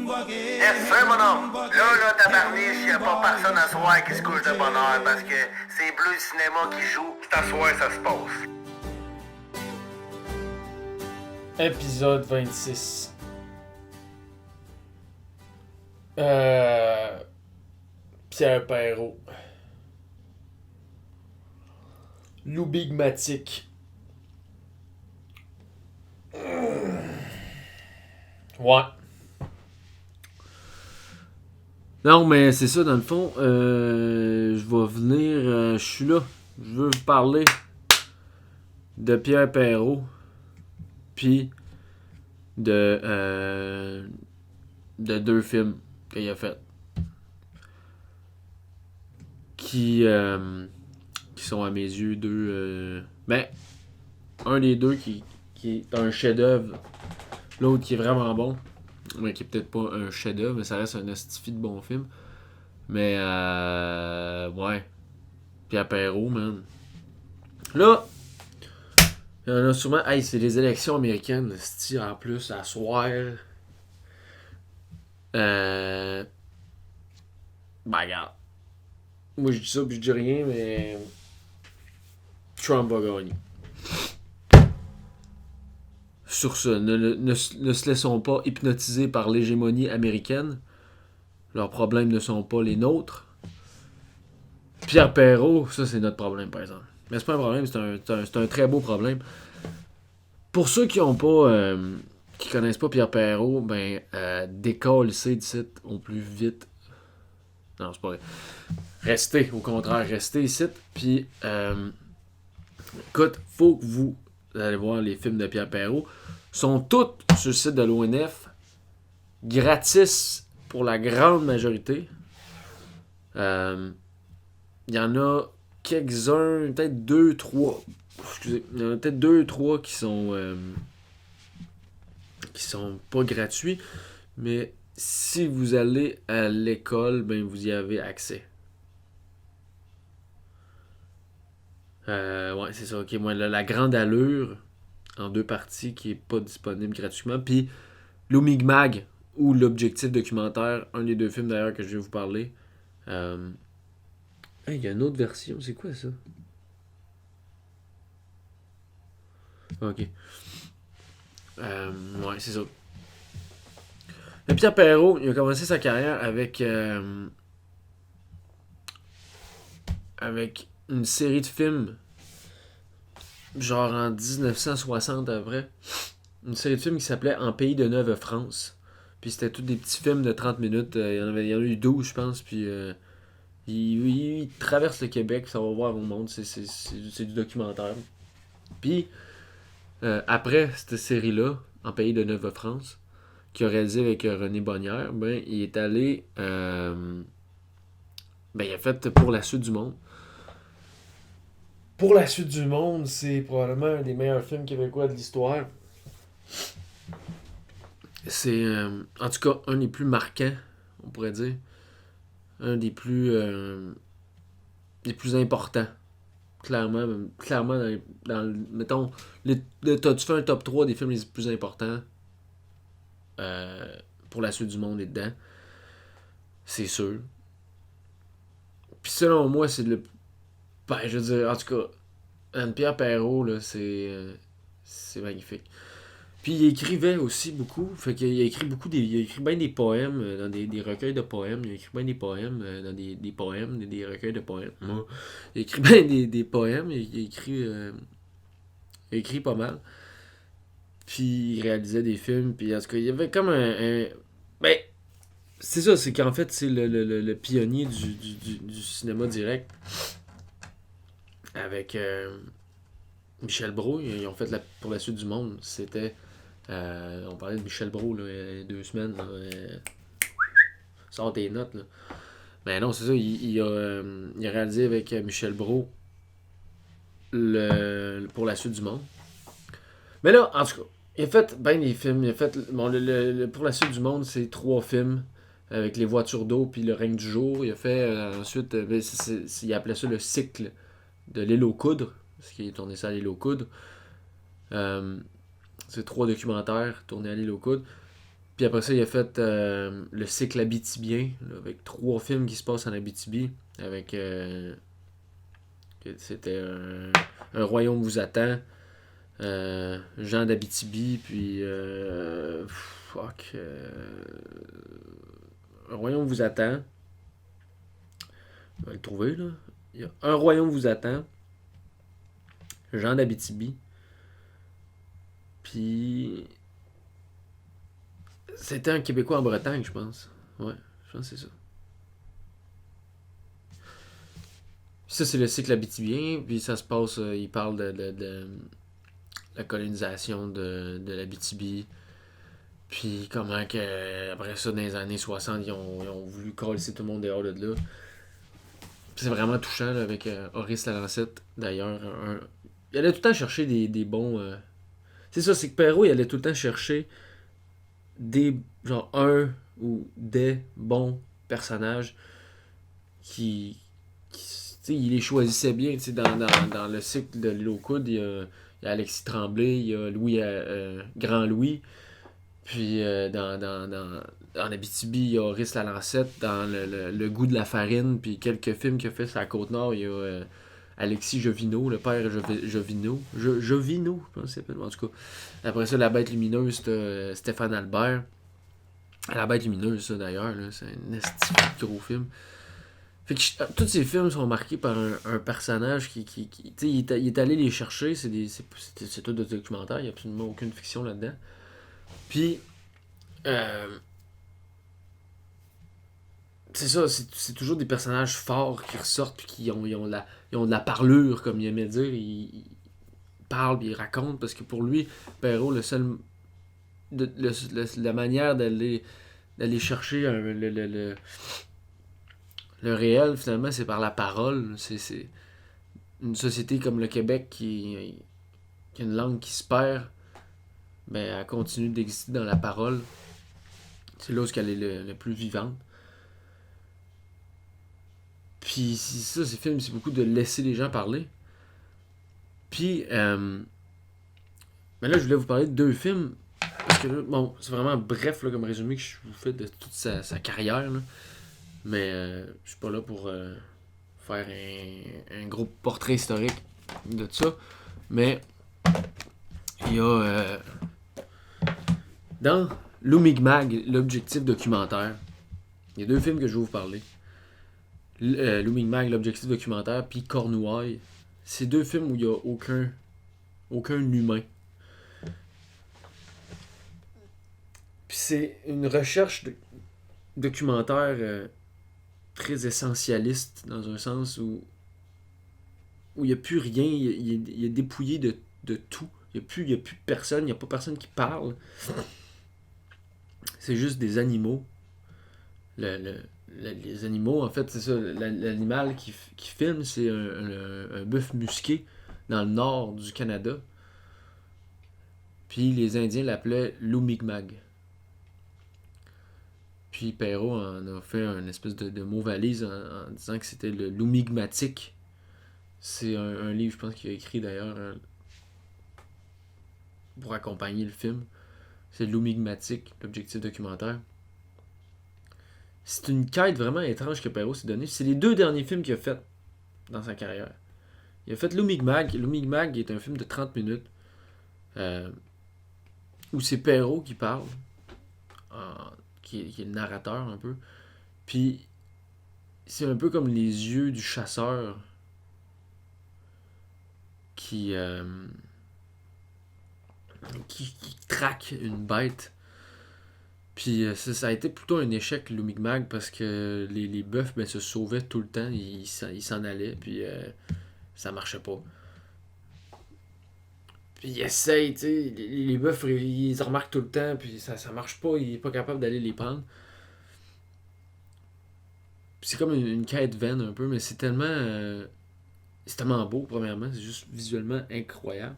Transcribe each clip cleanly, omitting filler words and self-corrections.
Yes, sir, mon homme. Là, tabarniche, y a pas personne à soir qui se couche de bonne heure parce que c'est Bleu Cinéma qui joue. C'est à soir, ça se passe. Épisode 26. Pierre Perrault. Loubigmatique. Ouais. Non, mais c'est ça, dans le fond. Je vais venir. Je suis là. Je veux vous parler de Pierre Perrault. Puis de deux films qu'il a fait. Qui sont à mes yeux deux. Un des deux qui est un chef-d'œuvre. L'autre qui est vraiment bon. Mais qui est peut-être pas un chef-d'œuvre, mais ça reste un astifi de bon film. Mais ouais. Pierre Perrault, man. Là, il y en a sûrement. Hey, c'est les élections américaines, sti, en plus, à soir. Ben, regarde. Moi, je dis ça, puis je dis rien, mais. Trump va gagner. Sur ce, ne se laissons pas hypnotiser par l'hégémonie américaine. Leurs problèmes ne sont pas les nôtres. Pierre Perrault, ça c'est notre problème par exemple. Mais c'est pas un problème, c'est un très beau problème. Pour ceux qui ont pas, qui connaissent pas Pierre Perrault, ben décollez d'ici au plus vite. Non, c'est pas vrai. Restez, au contraire, restez ici. Puis, écoute, faut que vous allez voir les films de Pierre Perrault. Sont tous sur le site de l'ONF, gratis pour la grande majorité. Il y en a quelques-uns, peut-être 2-3. Excusez, il y en a peut-être 2-3 qui sont pas gratuits. Mais si vous allez à l'école, ben vous y avez accès. Ouais, c'est ça. Ok, moi, la grande allure en 2 parties qui est pas disponible gratuitement. Puis l'Omigmag ou l'Objectif documentaire, un des 2 films d'ailleurs que je vais vous parler. Il y a une autre version, c'est quoi ça? Ok. Ouais, c'est ça. Et Pierre Perrault, il a commencé sa carrière avec une série de films, genre en 1960 à peu près. Une série de films qui s'appelait En pays de Neuve-France. Puis c'était tous des petits films de 30 minutes. Il y en a eu 12, je pense. Puis il traverse le Québec, ça va voir au monde. C'est du documentaire. Puis après cette série-là, En pays de Neuve-France, qu'il a réalisé avec René Bonnière, ben il est allé. Il a fait Pour la suite du monde. Pour la suite du monde, c'est probablement un des meilleurs films québécois de l'histoire. C'est en tout cas un des plus marquants, on pourrait dire. Un des plus importants. Clairement mettons, t'as-tu fait un top 3 des films les plus importants pour la suite du monde est dedans. C'est sûr. Puis selon moi, c'est le. Ben, je veux dire, en tout cas, Anne-Pierre Perrault, là, c'est magnifique. Puis il écrivait aussi beaucoup. Fait qu'il a écrit il a écrit bien des poèmes dans des recueils de poèmes. Il a écrit bien des poèmes dans des poèmes, des recueils de poèmes. Moi, il a écrit bien des poèmes. Il a écrit pas mal. Puis il réalisait des films. Puis en tout cas, il y avait comme ben, c'est ça, c'est qu'en fait, c'est le pionnier du cinéma direct. Avec Michel Brault. Ils ont fait pour la suite du monde. C'était. On parlait de Michel Brault là, il y a 2 semaines. Là, sort tes notes. Là. Mais non, c'est ça. Il a réalisé avec Michel Brault pour la suite du monde. Mais là, en tout cas, il a fait bien des films. Il a fait. Bon, pour la suite du monde, c'est 3 films. Avec Les Voitures d'eau puis Le règne du jour. Il a fait ensuite. Il appelait ça le cycle de L'île aux coudres. Parce qu'il est tourné ça à L'île aux coudres. C'est 3 documentaires tournés à L'île aux coudres. Puis après ça, il a fait le cycle Abitibien, là, avec 3 films qui se passent en Abitibi. Avec. C'était un royaume vous attend. Jean d'Abitibi, puis. Un royaume vous attend. On va le trouver, là. Il y a Un royaume vous attend. Jean d'Abitibi. Puis. C'était un Québécois en Bretagne, je pense. Ouais, je pense que c'est ça. Ça, c'est le cycle abitibien, puis ça se passe, il parle de la colonisation de l'Abitibi, puis comment que, après ça, dans les années 60, ils ont voulu coller tout le monde dehors de là. C'est vraiment touchant, là, avec Horace Lalancette, d'ailleurs. Il allait tout le temps chercher des bons... C'est ça, c'est que Perrault, il allait tout le temps chercher genre un ou des bons personnages il les choisissait bien. Dans le cycle de L'île aux coudes, il y a Alexis Tremblay, il y a Grand Louis. Puis dans Abitibi, il y a Horace Lalancette. Dans le goût de la farine, puis quelques films qu'il a fait sur la Côte-Nord, il y a Alexis Jovino, le père Jovino. Jovino, je pense que c'est en tout cas. Après ça, La Bête lumineuse, c'était Stéphane Albert. La Bête lumineuse, ça d'ailleurs, là, c'est un esti de gros film. Fait que tous ces films sont marqués par un personnage qui il est allé les chercher, c'est tout de documentaire, il n'y a absolument aucune fiction là-dedans. Puis, c'est ça, c'est toujours des personnages forts qui ressortent, puis qui ont de la parlure, comme il aimait dire, il parle, puis il raconte, parce que pour lui, Perrault, la manière d'aller chercher le réel, finalement, c'est par la parole. C'est une société comme le Québec qui a une langue qui se perd, ben, elle continue d'exister dans la parole. C'est là où elle est le plus vivante. Puis c'est ça, ces films, c'est beaucoup de laisser les gens parler. Puis, mais là, je voulais vous parler de 2 films. Parce que là, bon, c'est vraiment bref là, comme résumé que je vous fais de toute sa carrière. Là. Mais je suis pas là pour faire un gros portrait historique de tout ça. Mais il y a dans Lumigmag, l'objectif documentaire, il y a 2 films que je vais vous parler. Lumigmag, l'objectif documentaire, puis Cornouailles. C'est 2 films où il n'y a aucun humain. Puis c'est une recherche documentaire très essentialiste, dans un sens où il n'y a plus rien, il est dépouillé de tout. Il n'y a plus personne, il n'y a pas personne qui parle. C'est juste des animaux. Les animaux, en fait, c'est ça. L'animal qui filme, c'est un bœuf musqué dans le nord du Canada. Puis les Indiens l'appelaient Lumigmag. Puis Perrault en a fait une espèce de mot valise en disant que c'était le Lumigmatique. C'est un livre, je pense, qu'il a écrit d'ailleurs pour accompagner le film. C'est Lumigmatique, l'objectif documentaire. C'est une quête vraiment étrange que Perrault s'est donnée. C'est les 2 derniers films qu'il a fait dans sa carrière. Il a fait Lumigmag. Lumigmag est un film de 30 minutes où c'est Perrault qui parle, qui est le narrateur un peu. Puis c'est un peu comme les yeux du chasseur qui traque une bête. Puis ça a été plutôt un échec, Lumigmag, parce que les bœufs se sauvaient tout le temps, ils s'en allaient, puis ça marchait pas. Puis il essaye, tu sais, les bœufs, ils remarquent tout le temps, puis ça marche pas, il est pas capable d'aller les prendre. Puis c'est comme une quête vaine un peu, mais c'est tellement beau, premièrement, c'est juste visuellement incroyable.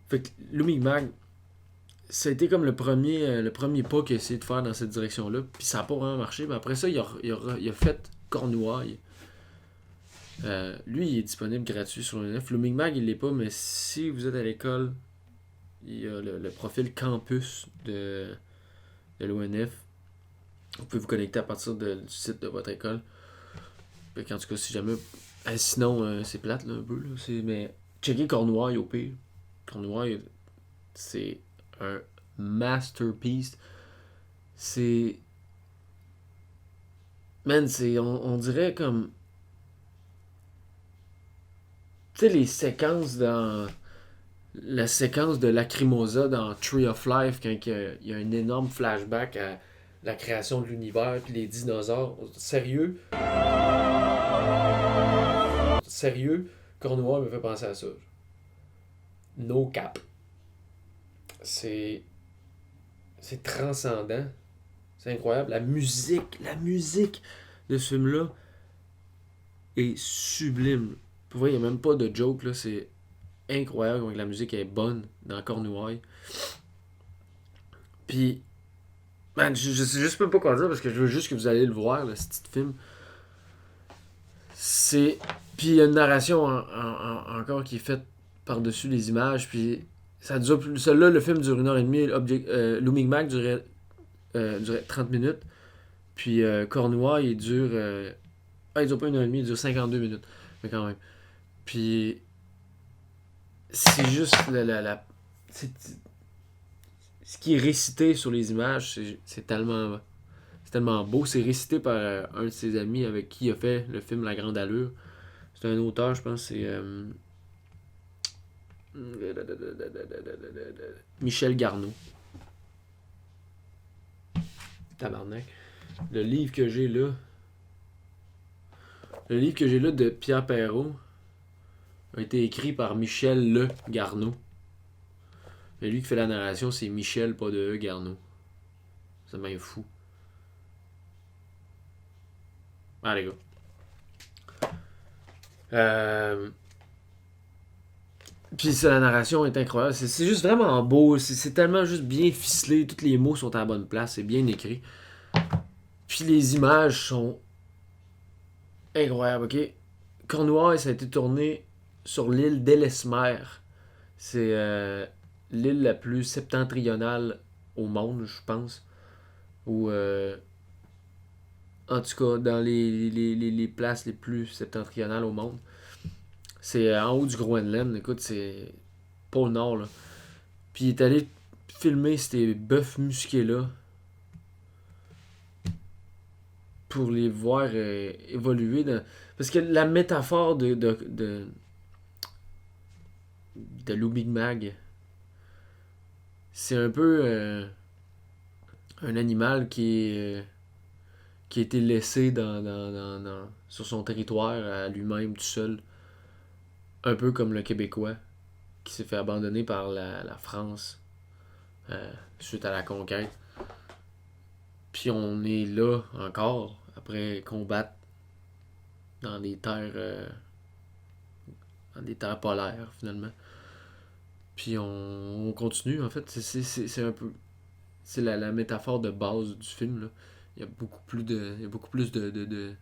Fait que Lumigmag, ça a été comme le premier pas qu'il a essayé de faire dans cette direction-là. Puis ça n'a pas vraiment marché. Mais après ça, il a fait Cornouailles. Lui, il est disponible gratuit sur le net. Lumigmag, il l'est pas, mais si vous êtes à l'école, il y a le profil campus de l'ONF. Vous pouvez vous connecter à partir du site de votre école. En tout cas, si jamais... sinon, c'est plate là, un peu. Là, mais checkez Cornouailles au pire. Cornouailles, c'est un masterpiece. C'est... Man, on dirait comme... Tu sais, les séquences dans... La séquence de Lacrimosa dans Tree of Life, quand il y a un énorme flashback à la création de l'univers puis les dinosaures. Sérieux, Cornouailles me fait penser à ça. No cap. C'est transcendant. C'est incroyable. La musique de ce film-là est sublime. Pour vrai, il n'y a même pas de joke, là. C'est incroyable comment la musique est bonne dans Cornouailles. Puis, man, je sais juste pas quoi dire parce que je veux juste que vous allez le voir, là, ce petit film. Puis il y a une narration encore qui est faite par-dessus les images. Puis ça dure plus. Celui-là, le film dure 1h30. Looming Mag durait 30 minutes. Puis Cornouailles, il dure. Il dure pas 1h30, il dure 52 minutes. Mais quand même. Puis c'est juste ce qui est récité sur les images, c'est tellement beau. C'est récité par un de ses amis avec qui il a fait le film La Grande Allure. C'est un auteur, je pense, c'est Michel Garneau. Tabarnak. Le livre que j'ai là de Pierre Perrault a été écrit par Michel Le Garneau. Mais lui qui fait la narration, c'est Michel, pas de E, Garneau. C'est bien fou. Ah, les gars. Puis la narration est incroyable. C'est juste vraiment beau. C'est tellement juste bien ficelé. Tous les mots sont à la bonne place. C'est bien écrit. Puis les images sont incroyables, ok? Cornouailles, ça a été tourné sur l'île d'Ellesmer. C'est l'île la plus septentrionale au monde, je pense. Ou en tout cas, dans les places les plus septentrionales au monde. C'est en haut du Groenland. Écoute, c'est pôle Nord, là. Puis il est allé filmer ces bœufs musqués-là pour les voir évoluer. Parce que la métaphore de Looming Mag, c'est un peu un animal qui a été laissé sur son territoire à lui-même tout seul. Un peu comme le Québécois qui s'est fait abandonner par la France suite à la conquête. Puis on est là encore après combattre dans des terres polaires finalement. Puis on continue en fait. C'est un peu c'est la métaphore de base du film là. Il y a beaucoup plus de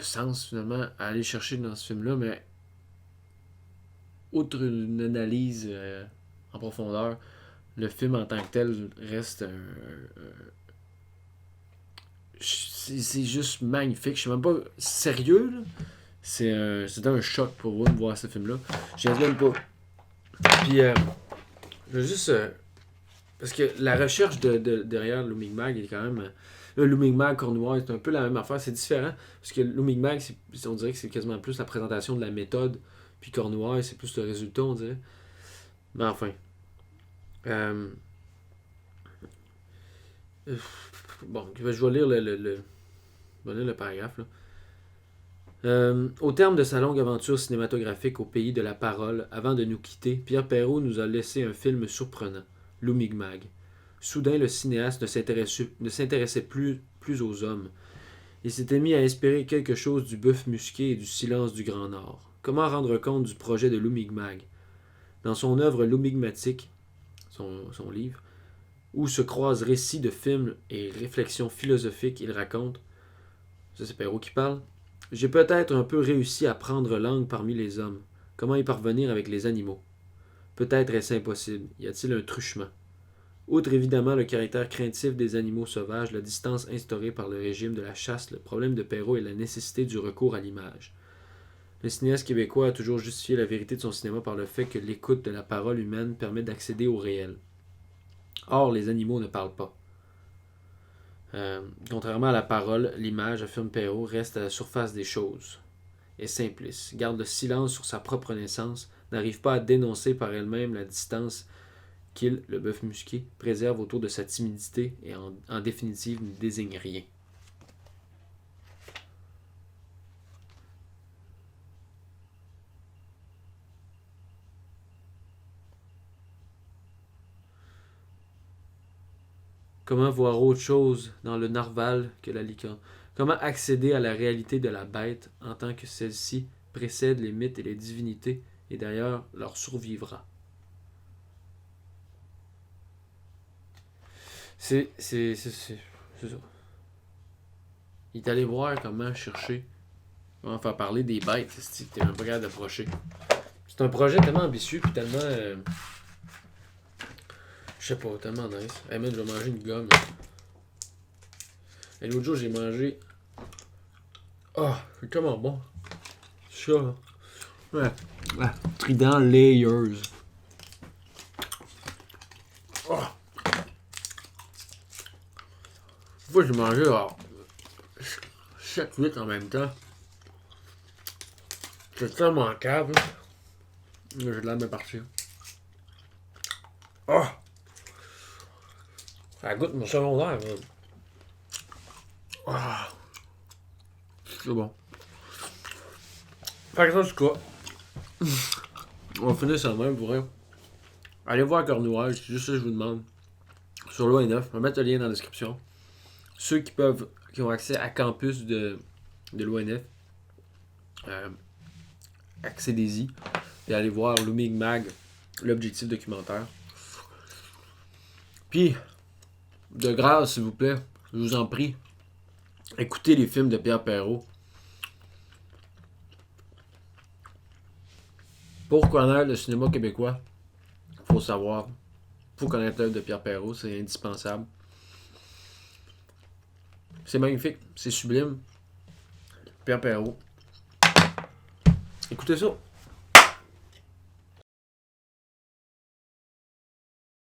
sens finalement à aller chercher dans ce film là, mais outre une analyse en profondeur, le film en tant que tel reste c'est juste magnifique. Je sais même pas sérieux là. C'était un choc pour moi de voir ce film là. Je viens même pas. Puis je veux juste parce que la recherche derrière Looming Mag est quand même Looming Mag, Cornouailles, c'est un peu la même affaire. C'est différent. Parce que Looming Mag, on dirait que c'est quasiment plus la présentation de la méthode. Puis Cornouailles, c'est plus le résultat, on dirait. Mais enfin. Bon, je vais lire le paragraphe. Là. Au terme de sa longue aventure cinématographique au pays de la parole, avant de nous quitter, Pierre Perrault nous a laissé un film surprenant, Looming Mag. Soudain, le cinéaste ne s'intéressait plus aux hommes. Il s'était mis à espérer quelque chose du bœuf musqué et du silence du Grand Nord. Comment rendre compte du projet de Looming Mag? Dans son œuvre Loomingmatique, son livre, où se croisent récits de films et réflexions philosophiques, il raconte, ça c'est Perrault qui parle, « J'ai peut-être un peu réussi à prendre langue parmi les hommes. Comment y parvenir avec les animaux? Peut-être est-ce impossible. Y a-t-il un truchement? Outre évidemment le caractère craintif des animaux sauvages, la distance instaurée par le régime de la chasse, le problème de Perrault est la nécessité du recours à l'image. Le cinéaste québécois a toujours justifié la vérité de son cinéma par le fait que l'écoute de la parole humaine permet d'accéder au réel. Or, les animaux ne parlent pas. Contrairement à la parole, l'image, affirme Perrault, reste à la surface des choses. Est simpliste, garde le silence sur sa propre naissance, n'arrive pas à dénoncer par elle-même la distance qu'il, le bœuf musqué, préserve autour de sa timidité et en définitive ne désigne rien. Comment voir autre chose dans le narval que la licorne? Comment accéder à la réalité de la bête en tant que celle-ci précède les mythes et les divinités et d'ailleurs leur survivra? C'est ça. Il est allé voir comment chercher, comment faire parler des bêtes, si t'es même pas capable d'approcher. C'est un projet tellement ambitieux puis tellement. Je sais pas, tellement nice. Hey man, je vais manger une gomme. Et l'autre jour, j'ai mangé. Oh, c'est tellement bon. Ça, là. Ouais. Trident Layers. Oh. Une fois, j'ai mangé 7-8 en même temps. C'est tellement cave. J'ai de la même partie. Oh! Ça goûte mon secondaire. Oh. C'est bon. Fait que ça, du cas. On va finir ça de même pour vrai. Allez voir Cornouailles, c'est juste ça que je vous demande. Sur l'ONF, je vais mettre le lien dans la description. Ceux qui ont accès à campus de l'ONF, accédez-y. Et allez voir Lumig Mag, l'objectif documentaire. Puis, de grâce, s'il vous plaît, je vous en prie, écoutez les films de Pierre Perrault. Pour connaître le cinéma québécois, il faut savoir. Il faut connaître l'œuvre de Pierre Perrault, c'est indispensable. C'est magnifique, c'est sublime. Pierre Perrault. Écoutez ça.